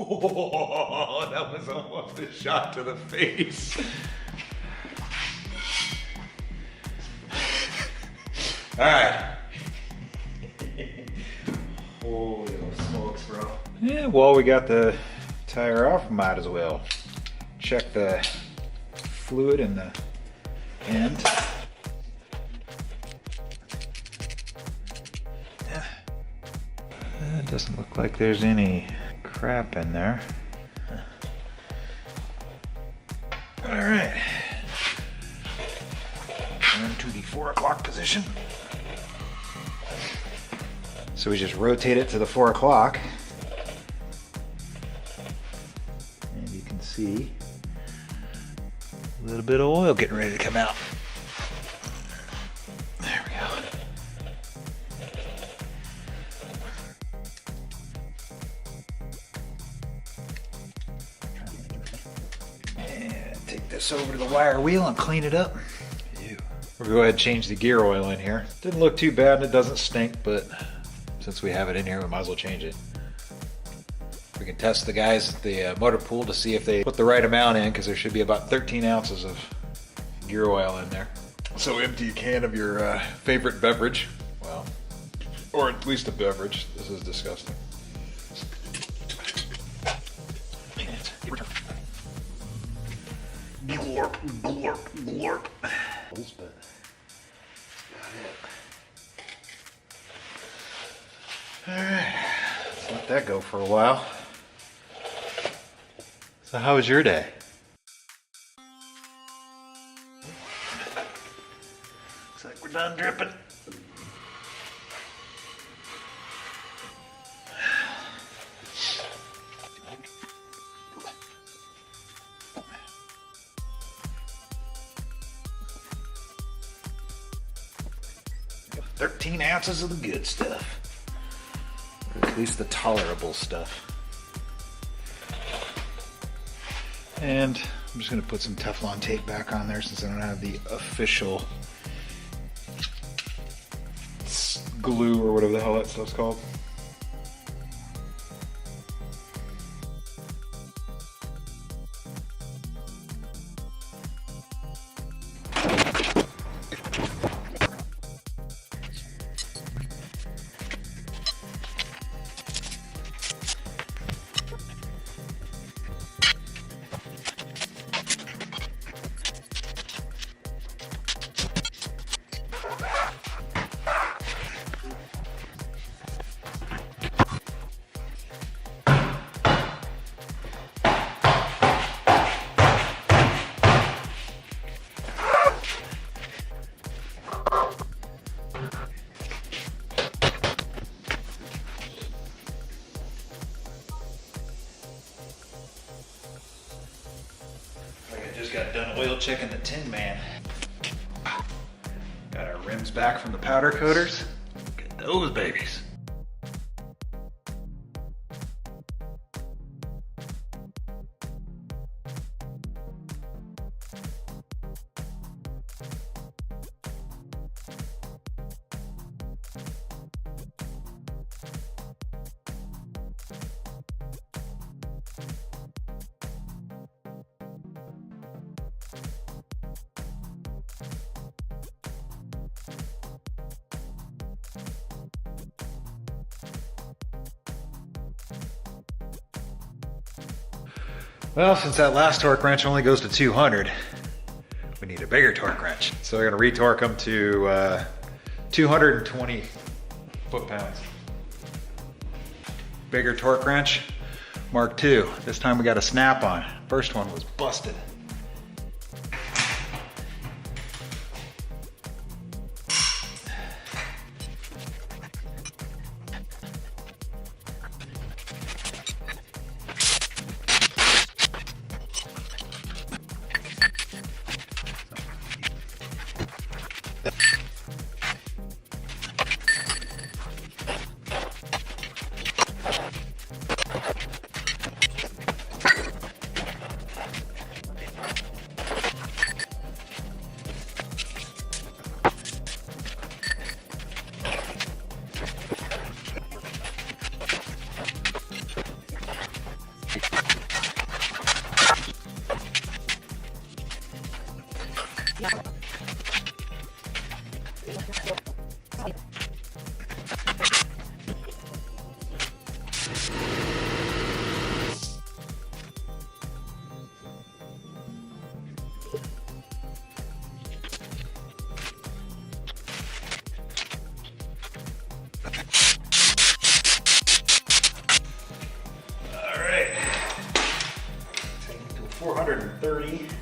Oh, that was almost a shot to the face. All right. Holy smokes, bro. Yeah, while we got the tire off, might as well check the fluid in the end. It doesn't look like there's any crap in there. All right. Turn to the 4 o'clock position. So we just rotate it to the 4 o'clock. And you can see a little bit of oil getting ready to come out. There we go. And take this over to the wire wheel and clean it up. We'll go ahead and change the gear oil in here. Didn't look too bad and it doesn't stink, but since we have it in here, we might as well change it. We can test the guys at the motor pool to see if they put the right amount in, because there should be about 13 ounces of gear oil in there. So empty a can of your favorite beverage. Well, or at least a beverage. This is disgusting. Glorp, glorp, glorp. Alright, let's let that go for a while. So how was your day? Looks like we're done dripping. "13 ounces of the good stuff." Or at least the tolerable stuff. And I'm just going to put some Teflon tape back on there since I don't have the official glue or whatever the hell that stuff's called. Just got done oil checking the Tin Man. Got our rims back from the powder coaters. Look at those babies. Well, since that last torque wrench only goes to 200, we need a bigger torque wrench. So we're gonna retorque them to 220 foot-pounds. Bigger torque wrench, Mark II. This time we got a snap-on. First one was busted. All right, take it to 430.